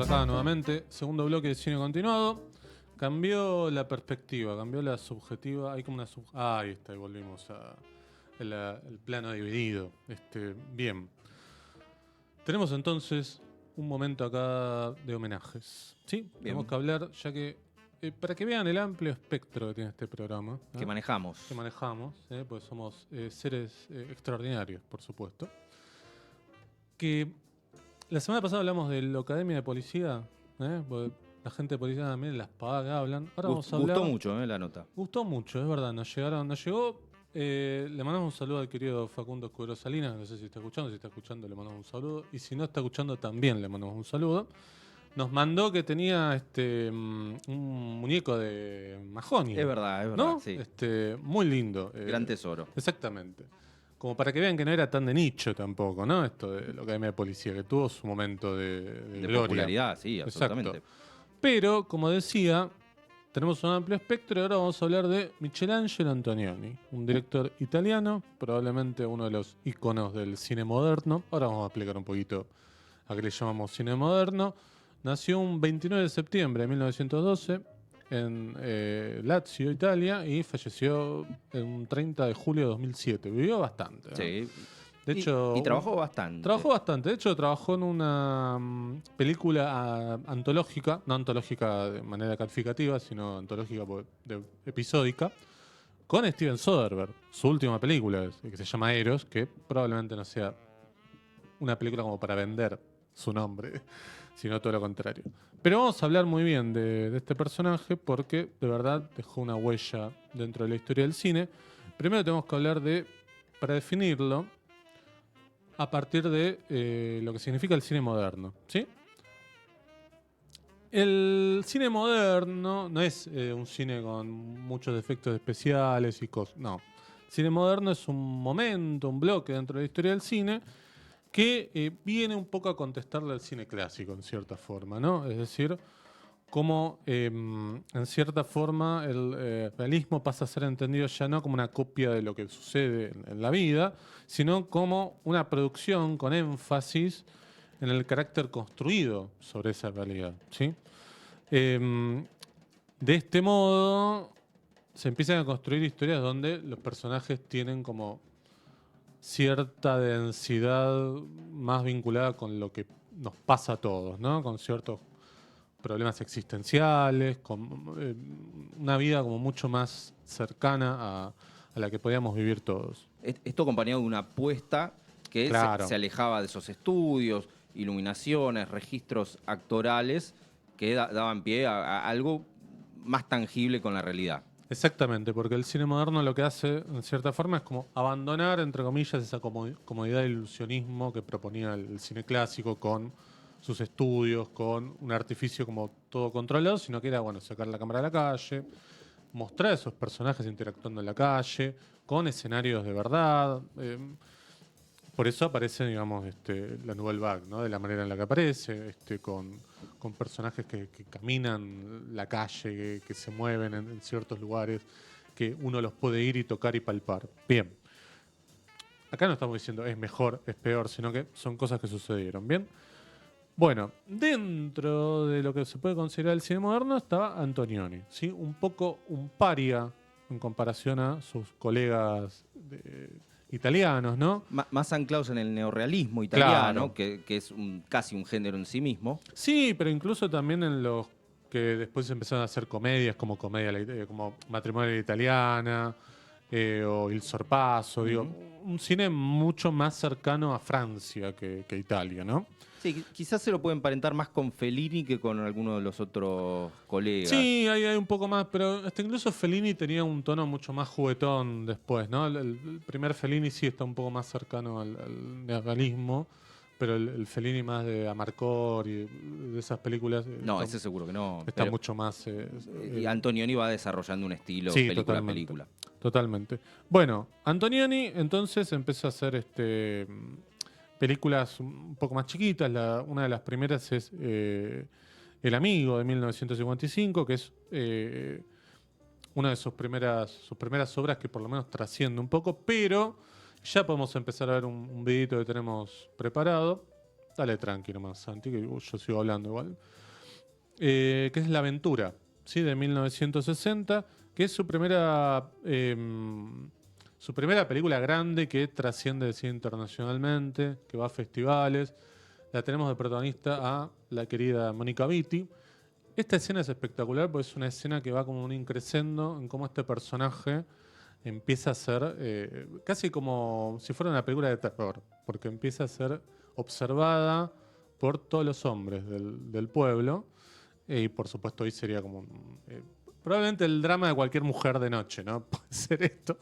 Acá nuevamente, segundo bloque de cine continuado. Cambió la perspectiva, cambió la subjetiva. Hay como una ahí está, y volvimos a el plano dividido. Bien. Tenemos entonces un momento acá de homenajes. ¿Sí? Bien. Tenemos que hablar, ya que. Para que vean el amplio espectro que tiene este programa. Que manejamos. Que manejamos, pues somos seres extraordinarios, por supuesto. Que la semana pasada hablamos de la Academia de Policía, porque la gente de policía también las pavadas que hablan. Ahora vamos a hablar. Gustó mucho la nota. Gustó mucho, es verdad. Nos llegó. Le mandamos un saludo al querido Facundo Escudero Salinas. No sé si está escuchando, le mandamos un saludo. Y si no está escuchando, también le mandamos un saludo. Nos mandó que tenía un muñeco de Mahoney. Es verdad, ¿no? sí. Muy lindo. Gran tesoro. Exactamente. Como para que vean que no era tan de nicho tampoco, ¿no? Esto de la Academia de Policía, que tuvo su momento de gloria. Popularidad, sí, absolutamente. Exacto. Pero, como decía, tenemos un amplio espectro y ahora vamos a hablar de Michelangelo Antonioni, un director italiano, probablemente uno de los íconos del cine moderno. Ahora vamos a explicar un poquito a qué le llamamos cine moderno. Nació un 29 de septiembre de 1912 en Lazio, Italia, y falleció un 30 de julio de 2007. Vivió bastante, ¿no? Sí. De hecho, y trabajó bastante. Trabajó bastante. De hecho, trabajó en una película antológica, no antológica de manera calificativa, sino antológica episódica, con Steven Soderbergh. Su última película, que se llama Eros, que probablemente no sea una película como para vender su nombre, sino todo lo contrario. Pero vamos a hablar muy bien de este personaje porque de verdad dejó una huella dentro de la historia del cine. Primero tenemos que hablar para definirlo, a partir de lo que significa el cine moderno, ¿sí? El cine moderno no es un cine con muchos efectos especiales y cosas, no. El cine moderno es un momento, un bloque dentro de la historia del cine que viene un poco a contestarle al cine clásico, en cierta forma, ¿no? Es decir, cómo en cierta forma el realismo pasa a ser entendido ya no como una copia de lo que sucede en la vida, sino como una producción con énfasis en el carácter construido sobre esa realidad, ¿sí? De este modo se empiezan a construir historias donde los personajes tienen como cierta densidad más vinculada con lo que nos pasa a todos, ¿no? Con ciertos problemas existenciales, con una vida como mucho más cercana a la que podíamos vivir todos. Esto acompañado de una apuesta que Claro. se alejaba de esos estudios, iluminaciones, registros actorales que daban pie a algo más tangible con la realidad. Exactamente, porque el cine moderno lo que hace, en cierta forma, es como abandonar, entre comillas, esa comodidad del ilusionismo que proponía el cine clásico con sus estudios, con un artificio como todo controlado, sino que era, bueno, sacar la cámara a la calle, mostrar a esos personajes interactuando en la calle, con escenarios de verdad. Por eso aparece, digamos, la Nouvelle Vague, ¿no? De la manera en la que aparece, con personajes que caminan la calle, que se mueven en ciertos lugares, que uno los puede ir y tocar y palpar. Bien. Acá no estamos diciendo es mejor, es peor, sino que son cosas que sucedieron. Bien. Bueno, dentro de lo que se puede considerar el cine moderno estaba Antonioni, ¿sí? Un poco un paria en comparación a sus colegas italianos, ¿no? Más anclados en el neorrealismo italiano, Claro. que es casi un género en sí mismo. Sí, pero incluso también en los que después empezaron a hacer comedias como como Matrimonio a la Italiana o Il Sorpasso, digo, un cine mucho más cercano a Francia que Italia, ¿no? Sí, quizás se lo puede emparentar más con Fellini que con alguno de los otros colegas. Sí, hay un poco más, pero hasta incluso Fellini tenía un tono mucho más juguetón después, ¿no? El primer Fellini sí está un poco más cercano al neorrealismo, pero el Fellini más de Amarcord y de esas películas No, ese seguro que no. está mucho más... y Antonioni va desarrollando un estilo sí, película a película. Totalmente. Bueno, Antonioni entonces empezó a hacer películas un poco más chiquitas. Una de las primeras es El Amigo de 1955, que es una de sus primeras obras que por lo menos trasciende un poco, pero ya podemos empezar a ver un videito que tenemos preparado. Dale tranqui nomás, Santi, que yo sigo hablando igual. Que es La Aventura, ¿sí? De 1960, que es su primera película grande que trasciende el cine internacionalmente, que va a festivales. La tenemos de protagonista a la querida Mónica Vitti. Esta escena es espectacular porque es una escena que va como un increscendo en cómo este personaje empieza a ser casi como si fuera una película de terror, porque empieza a ser observada por todos los hombres del pueblo. Y por supuesto hoy sería como probablemente el drama de cualquier mujer de noche, ¿no? Puede ser esto.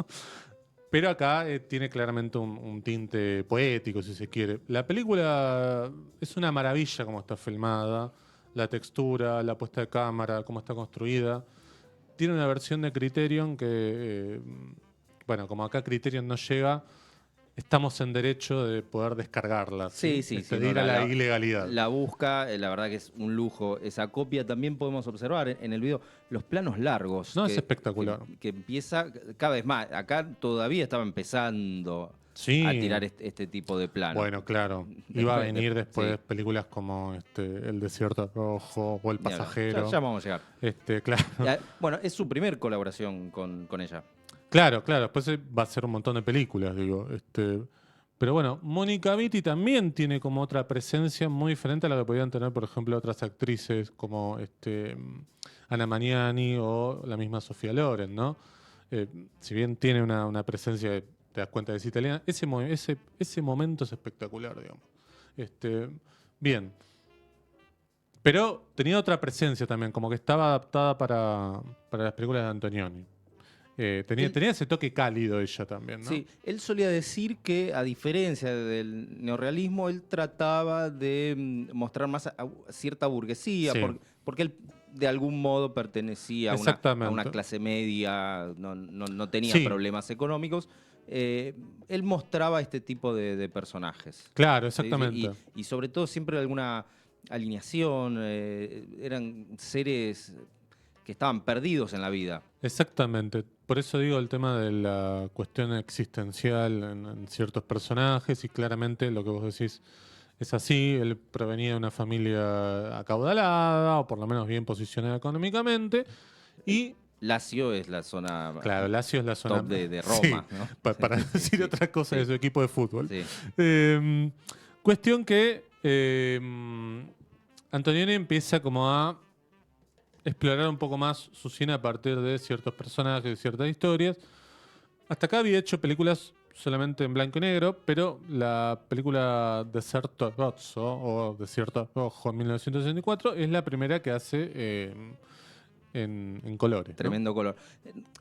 Pero acá tiene claramente un tinte poético, si se quiere. La película es una maravilla como está filmada, la textura, la puesta de cámara, cómo está construida. Tiene una versión de Criterion que, bueno, como acá Criterion no llega, estamos en derecho de poder descargarla. Sí, sí, sí. De ir a la ilegalidad. La busca, la verdad que es un lujo esa copia. También podemos observar en el video los planos largos. No, es espectacular. Que empieza cada vez más. Acá todavía estaba empezando Sí. a tirar este tipo de planos. Bueno, claro. Iba a venir después películas como El Desierto Rojo o El Pasajero. Ya vamos a llegar. Claro. Bueno, es su primer colaboración con ella. Claro, después va a ser un montón de películas, digo. Pero bueno, Mónica Vitti también tiene como otra presencia muy diferente a la que podían tener, por ejemplo, otras actrices como Ana Magnani o la misma Sofía Loren, ¿no? Si bien tiene una presencia, te das cuenta que es italiana, ese momento es espectacular, digamos. Bien. Pero tenía otra presencia también, como que estaba adaptada para las películas de Antonioni. Tenía ese toque cálido ella también, ¿no? Sí, él solía decir que, a diferencia del neorrealismo, él trataba de mostrar más a cierta burguesía, Sí. porque él de algún modo pertenecía a una clase media, no tenía problemas económicos. Él mostraba este tipo de personajes. Claro, exactamente. Y sobre todo siempre alguna alineación, eran seres que estaban perdidos en la vida. Exactamente. Por eso digo el tema de la cuestión existencial en ciertos personajes y claramente lo que vos decís es así. Él provenía de una familia acaudalada o por lo menos bien posicionada económicamente y... Lazio es la zona. Claro, Lazio es la zona top de Roma, sí, ¿no? para decir otra cosa de su equipo de fútbol. Sí. Cuestión que Antonioni empieza como a explorar un poco más su cine a partir de ciertos personajes, de ciertas historias. Hasta acá había hecho películas solamente en blanco y negro, pero la película Deserto Rosso o Desierto Rojo en 1964 es la primera que hace en colores. Tremendo color.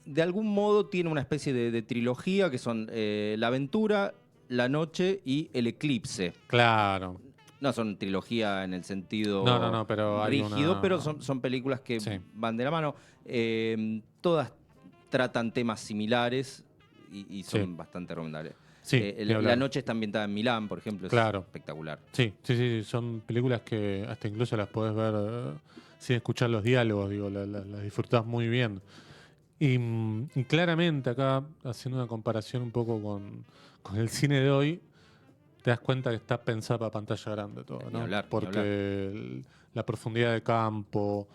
De algún modo tiene una especie de trilogía que son La Aventura, La Noche y El Eclipse. Claro. No son trilogía en el sentido pero rígido, pero son películas que van de la mano. Todas tratan temas similares y son bastante recomendables. Sí, La Noche está ambientada en Milán, por ejemplo. Claro. Es espectacular. Sí, son películas que hasta incluso las podés ver sin escuchar los diálogos, digo, las disfrutás muy bien. Y claramente acá, haciendo una comparación un poco con el cine de hoy, te das cuenta que está pensada para pantalla grande todo, ¿no? Porque la profundidad de campo,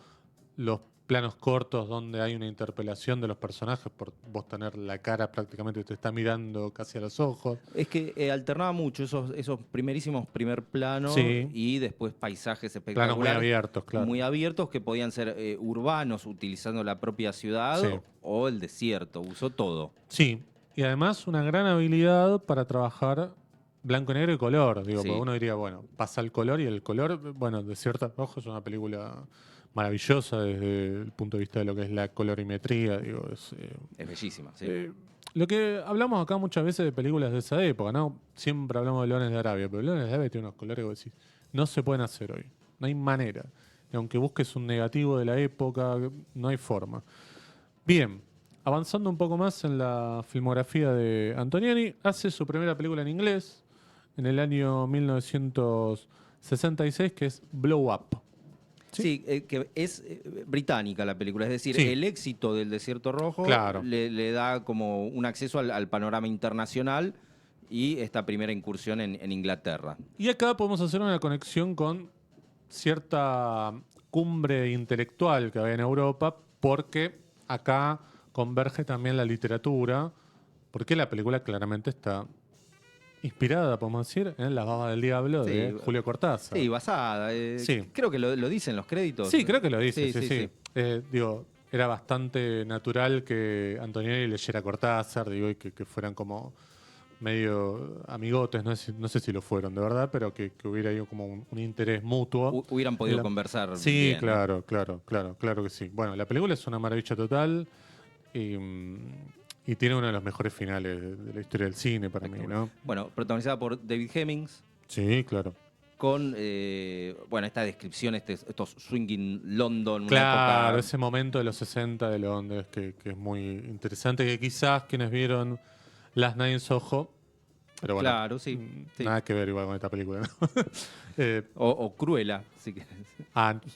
los planos cortos donde hay una interpelación de los personajes por vos tener la cara prácticamente te está mirando casi a los ojos. Es que alternaba mucho esos primerísimos primer planos y después paisajes espectaculares. Planos muy abiertos, claro. Muy abiertos que podían ser urbanos utilizando la propia ciudad o el desierto. Usó todo. Sí, y además una gran habilidad para trabajar blanco, negro y color. Digo, porque uno diría, bueno, pasa el color y el color, bueno, Desierto Rojo es una película maravillosa desde el punto de vista de lo que es la colorimetría. Digo, es bellísima, sí. Lo que hablamos acá muchas veces de películas de esa época, ¿no? Siempre hablamos de Leones de Arabia, pero Leones de Arabia tiene unos colores que vos decís, no se pueden hacer hoy. No hay manera. Y aunque busques un negativo de la época, no hay forma. Bien, avanzando un poco más en la filmografía de Antonioni, hace su primera película en inglés en el año 1966, que es Blow Up. Sí, que es británica la película, es decir, el éxito del Desierto Rojo le da como un acceso al panorama internacional y esta primera incursión en Inglaterra. Y acá podemos hacer una conexión con cierta cumbre intelectual que había en Europa, porque acá converge también la literatura, porque la película claramente está inspirada, podemos decir, en La Baba del Diablo de Julio Cortázar. Sí, basada. Sí. Creo que lo dicen los créditos. Sí, creo que lo dice, sí. Digo, era bastante natural que Antonioni leyera Cortázar, digo, y que fueran como medio amigotes, no sé si lo fueron de verdad, pero que hubiera ahí como un interés mutuo. Hubieran podido conversar. Sí, bien, claro que sí. Bueno, la película es una maravilla total y tiene uno de los mejores finales de la historia del cine para mí, ¿no? Bueno, protagonizada por David Hemmings. Sí, claro. Con, esta descripción, estos swinging London. Claro, una época... ese momento de los 60 de Londres que es muy interesante, que quizás quienes vieron Last Night in Soho, pero bueno, claro, sí. Nada que ver igual con esta película, ¿no? o Cruella, si quieres.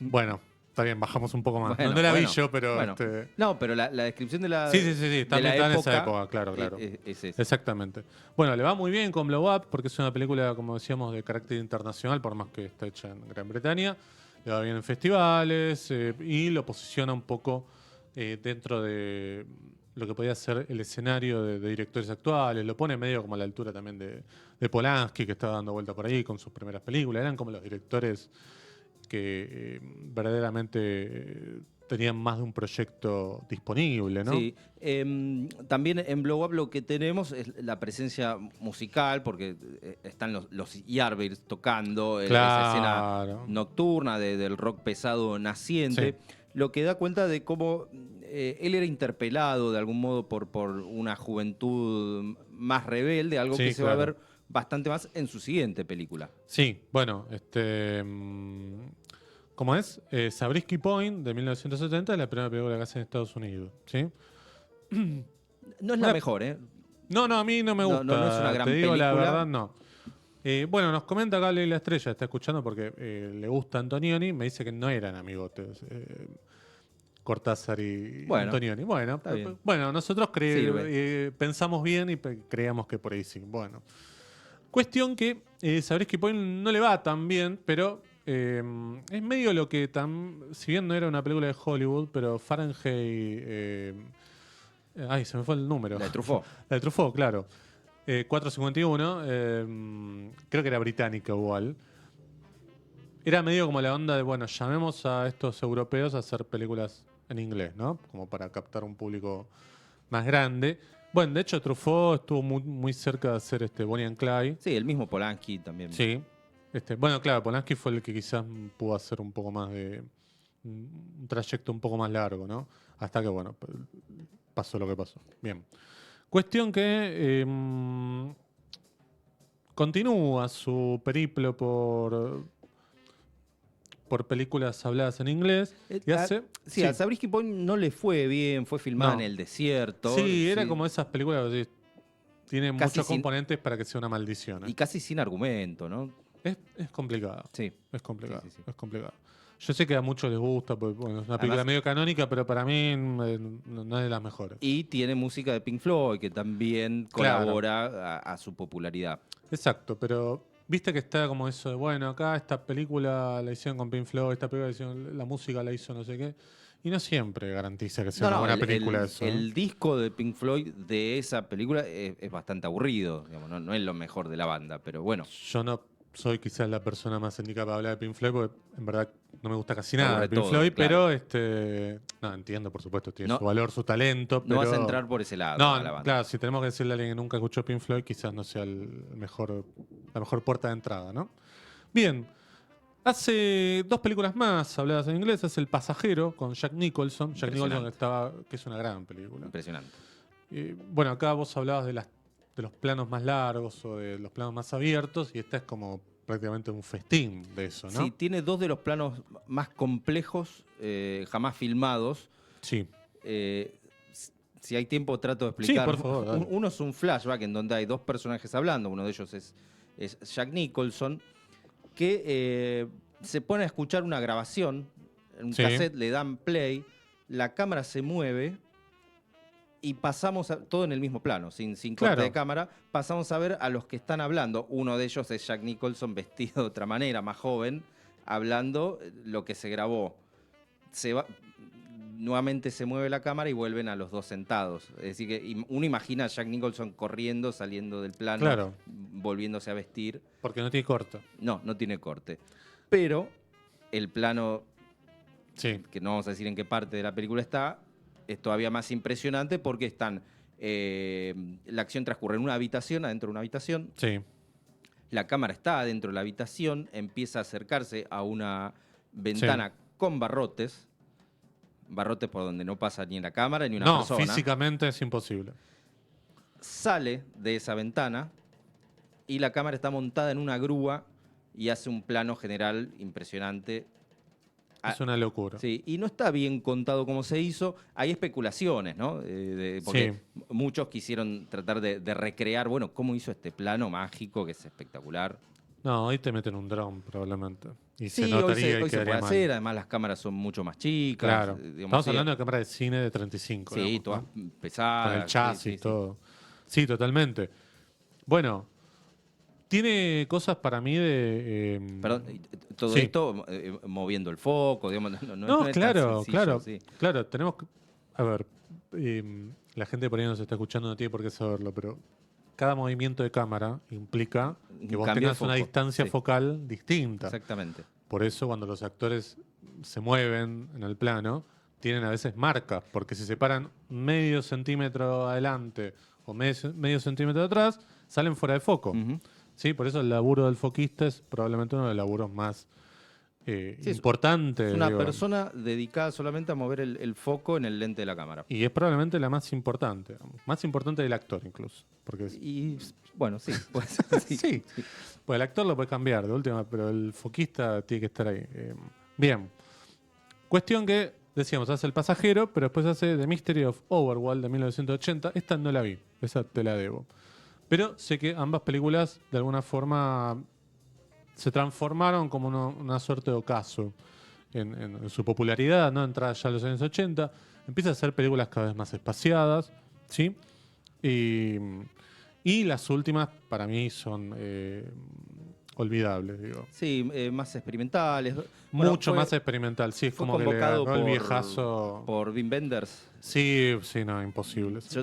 Bueno, está bien, bajamos un poco más. Bueno, no la vi yo, pero... Bueno. No, pero la descripción de la Sí, está en esa época, claro. Es exactamente. Bueno, le va muy bien con Blow Up, porque es una película, como decíamos, de carácter internacional, por más que está hecha en Gran Bretaña. Le va bien en festivales y lo posiciona un poco dentro de lo que podía ser el escenario de directores actuales. Lo pone medio como a la altura también de Polanski, que estaba dando vuelta por ahí con sus primeras películas. Eran como los directores que verdaderamente tenían más de un proyecto disponible, ¿no? Sí. También en Blow Up lo que tenemos es la presencia musical, porque están los Yardbirds tocando, esa escena nocturna del rock pesado naciente, lo que da cuenta de cómo él era interpelado de algún modo por una juventud más rebelde, algo que se va a ver bastante más en su siguiente película. Sí, bueno, ¿cómo es? Zabriskie Point, de 1970, es la primera película que hace en Estados Unidos, ¿sí? No es la mejor, ¿eh? No, a mí no me gusta. No es una gran película. Te digo la verdad, no. Bueno, nos comenta acá Leila Estrella, está escuchando porque le gusta Antonioni, me dice que no eran amigotes. Cortázar y Antonioni. Bueno, nosotros pensamos bien y creíamos que por ahí sí. Bueno. Cuestión que Zabriskie Point no le va tan bien, pero es medio lo que si bien no era una película de Hollywood, pero Fahrenheit... se me fue el número. La de Truffaut. La de Truffaut, claro. 451, creo que era británica igual. Era medio como la onda de, bueno, llamemos a estos europeos a hacer películas en inglés, ¿no? Como para captar un público más grande. Bueno, de hecho, Truffaut estuvo muy cerca de hacer Bonnie and Clyde. Sí, el mismo Polanski también. Sí. Bueno, claro, Polanski fue el que quizás pudo hacer un poco más de... un trayecto un poco más largo, ¿no? Hasta que, bueno, pasó lo que pasó. Bien. Cuestión que continúa su periplo por películas habladas en inglés. A Zabriskie Point no le fue bien, fue filmada en el desierto. Sí, era como esas películas que tienen muchos componentes para que sea una maldición. Y casi sin argumento, ¿no? Es complicado. Sí. Es complicado. Sí. Es complicado. Yo sé que a muchos les gusta, porque es una película medio canónica, pero para mí no es de las mejores. Y tiene música de Pink Floyd, que también colabora a su popularidad. Exacto, pero viste que está como eso de, bueno, acá esta película la hicieron con Pink Floyd, esta película la música la hizo no sé qué. Y no siempre garantiza que sea una buena película eso. El disco de Pink Floyd de esa película es bastante aburrido, digamos, no es lo mejor de la banda, pero bueno. Yo no soy quizás la persona más indicada para hablar de Pink Floyd, porque en verdad no me gusta casi nada de Pink Floyd, claro. Pero no, entiendo, por supuesto, tiene su valor, su talento. No vas a entrar por ese lado. No, a la banda. Claro, si tenemos que decirle a alguien que nunca escuchó Pink Floyd, quizás no sea la mejor puerta de entrada, ¿no? Bien. Hace 2 películas más habladas en inglés. Es El Pasajero con Jack Nicholson. Jack Nicholson que es una gran película. Impresionante. Bueno, acá vos hablabas de los planos más largos o de los planos más abiertos, y esta es como prácticamente un festín de eso, ¿no? Sí, tiene 2 de los planos más complejos jamás filmados. Sí. Si hay tiempo trato de explicar. Sí, por favor. Dale. Uno es un flashback en donde hay 2 personajes hablando. Uno de ellos es Jack Nicholson, que se pone a escuchar una grabación en un cassette, le dan play, la cámara se mueve y pasamos todo en el mismo plano, sin corte de cámara, pasamos a ver a los que están hablando. Uno de ellos es Jack Nicholson vestido de otra manera, más joven, hablando lo que se grabó. Nuevamente se mueve la cámara y vuelven a los dos sentados. Es decir, que uno imagina a Jack Nicholson corriendo, saliendo del plano, volviéndose a vestir. Porque no tiene corte. No tiene corte. Pero el plano, que no vamos a decir en qué parte de la película está, es todavía más impresionante porque la acción transcurre en una habitación, adentro de una habitación. Sí. La cámara está adentro de la habitación, empieza a acercarse a una ventana con barrotes por donde no pasa ni la cámara ni una persona. No, físicamente es imposible. Sale de esa ventana y la cámara está montada en una grúa y hace un plano general impresionante. Es una locura. Sí, y no está bien contado cómo se hizo. Hay especulaciones, ¿no? Porque muchos quisieron tratar de recrear, bueno, cómo hizo este plano mágico que es espectacular. No, hoy te meten un dron probablemente. Y se notaría hoy se puede hacer. Además, las cámaras son mucho más chicas. Claro. Estamos hablando de cámaras de cine de 35. Sí, todas pesadas. Con el chasis y todo. Sí, totalmente. Bueno, tiene cosas para mí de... Perdón, todo esto moviendo el foco, digamos. No es claro, tan sencillo, claro. Tenemos que... A ver, la gente por ahí nos está escuchando, no tiene por qué saberlo, pero cada movimiento de cámara implica que vos tengas una distancia focal distinta. Exactamente. Por eso cuando los actores se mueven en el plano, tienen a veces marcas, porque si se paran medio centímetro adelante o medio centímetro atrás, salen fuera de foco. Sí, por eso el laburo del foquista es probablemente uno de los laburos más importantes. Es una persona dedicada solamente a mover el foco en el lente de la cámara. Y es probablemente la más importante. Más importante del actor incluso. Bueno, sí. Pues, sí. Pues el actor lo puede cambiar de última, pero el foquista tiene que estar ahí. Bien. Cuestión que, decíamos, hace El Pasajero, pero después hace The Mystery of Overworld de 1980. Esta no la vi, esa te la debo. Pero sé que ambas películas, de alguna forma, se transformaron como una suerte de ocaso en su popularidad, ¿no? Entrada ya a los años 80. Empieza a hacer películas cada vez más espaciadas, ¿sí? Y las últimas, para mí, son olvidables, digo. Sí, más experimentales. Mucho más experimental, sí. Es como que le ganó el viejazo. Por Wim Wenders. Sí, no, imposible. Yo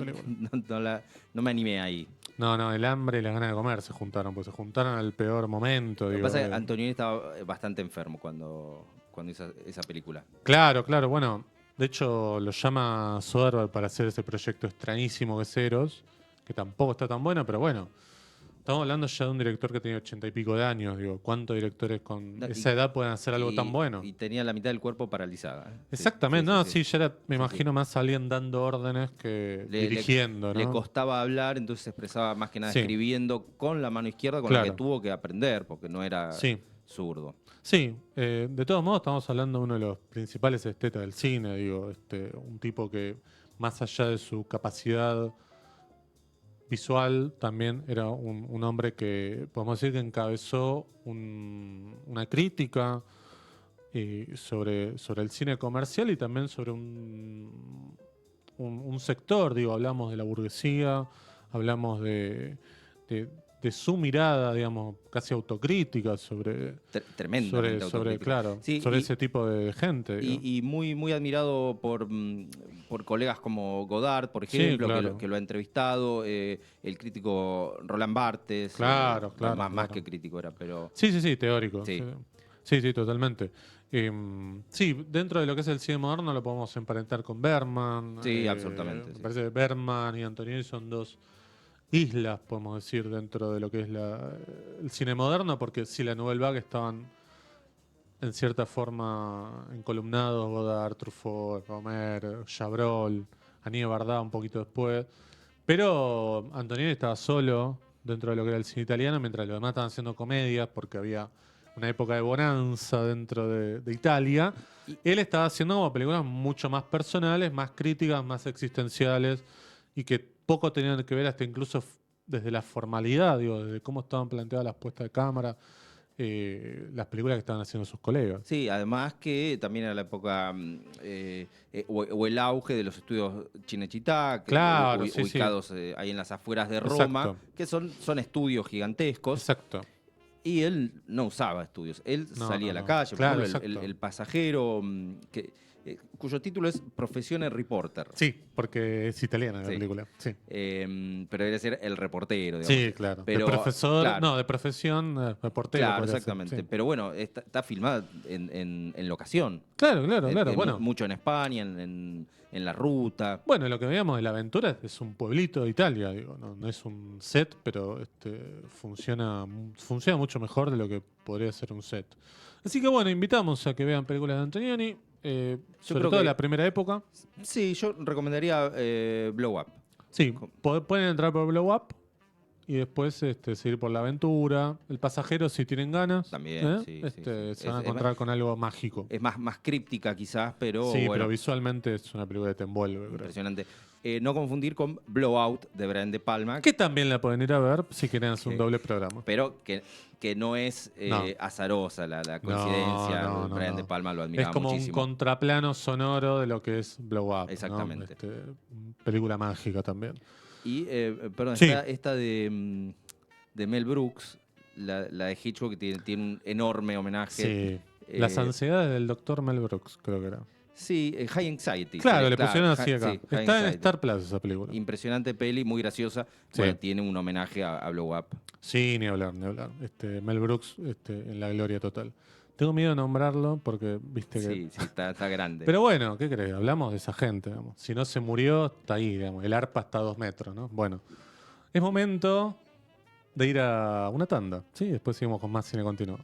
no me animé ahí. No, el hambre y las ganas de comer se juntaron, pues se juntaron al peor momento. Lo que pasa es que Antonioni estaba bastante enfermo cuando hizo esa película. Claro, bueno, de hecho lo llama Soderbergh para hacer ese proyecto extrañísimo que es Eros, que tampoco está tan bueno, pero bueno. Estamos hablando ya de un director que tenía 80 y pico de años, digo, ¿cuántos directores con esa edad pueden hacer algo tan bueno? Y tenía la mitad del cuerpo paralizada. Exactamente, sí, ya era, me imagino, más alguien dando órdenes que dirigiendo, ¿no? Le costaba hablar, entonces se expresaba más que nada escribiendo con la mano izquierda, con la que tuvo que aprender, porque no era zurdo. Sí, de todos modos estamos hablando de uno de los principales estetas del cine, digo, un tipo que más allá de su capacidad visual también era un hombre que podemos decir que encabezó una crítica sobre el cine comercial y también sobre un sector, digo, hablamos de la burguesía, hablamos de su mirada, digamos, casi autocrítica sobre tremendamente sobre ese tipo de gente. Y muy, muy admirado por colegas como Godard, por ejemplo, que lo ha entrevistado, el crítico Roland Barthes. Más que crítico era, pero... Sí, teórico. Sí, totalmente. Dentro de lo que es el cine moderno lo podemos emparentar con Bergman. Sí, absolutamente. Me parece que Bergman y Antonioni son dos islas, podemos decir, dentro de lo que es el cine moderno, porque si la Nouvelle Vague estaban en cierta forma encolumnados, Godard, Truffaut, Romer, Chabrol, Aníbal Barda un poquito después, pero Antonioni estaba solo dentro de lo que era el cine italiano, mientras los demás estaban haciendo comedias, porque había una época de bonanza dentro de Italia. Él estaba haciendo como películas mucho más personales, más críticas, más existenciales, y que poco tenían que ver hasta incluso desde la formalidad, digo, desde cómo estaban planteadas las puestas de cámara, las películas que estaban haciendo sus colegas. Sí, además que también era la época o el auge de los estudios Cinecittà, Claro, ubicados ahí en las afueras de Roma, exacto, que son estudios gigantescos. exacto. Y él no usaba estudios, él salía a la calle. Claro, por ejemplo, el pasajero, cuyo título es Professione Reporter. Sí, porque es italiana la Sí. película. Sí, Pero debe ser el reportero, digamos. sí, claro. Pero, de profesor, claro. no, de profesión, reportero. Claro, podría ser, exactamente. sí. Pero bueno, está filmada en locación. Claro, claro. Bueno, Mucho en España, en la ruta. bueno, lo que veíamos de la aventura es un pueblito de Italia, digo, no es un set, pero funciona mucho mejor de lo que podría ser un set. Así que bueno, invitamos a que vean películas de Antonioni, sobre creo todo de que- la primera época. Sí, yo recomendaría Blow Up. Sí, pueden entrar por Blow Up y después seguir por la aventura. El pasajero, si tienen ganas, También, sí. se van a encontrar con algo mágico. Es más críptica quizás, pero Sí, bueno, pero visualmente es una película que te envuelve, creo. impresionante. No confundir con Blowout de Brian De Palma, Que también la pueden ir a ver si quieren hacer un Sí. doble programa. pero que no es No. azarosa la coincidencia. No, Brian De Palma lo admiraba Es como muchísimo. un contraplano sonoro de lo que es Blow Up. ¿no? Exactamente. Película mágica también. Y, perdón, Sí. esta de Mel Brooks, la de Hitchcock, que tiene un enorme homenaje. Sí. Las ansiedades del doctor Mel Brooks, creo que era. Sí, High Anxiety. Claro, Sí, le pusieron así sí, acá. High Está en Anxiety. Star Plus esa película. Impresionante peli, muy graciosa. Sí. Bueno, tiene un homenaje a Blow Up. Sí, ni hablar. Mel Brooks en la gloria total. Tengo miedo de nombrarlo porque, viste que... Sí, está grande. Pero bueno, ¿qué crees? Hablamos de esa gente, digamos. Si no se murió, está ahí, digamos. El arpa está a 2 metros, ¿no? Bueno, es momento de ir a una tanda, ¿sí? Después seguimos con más cine continuo.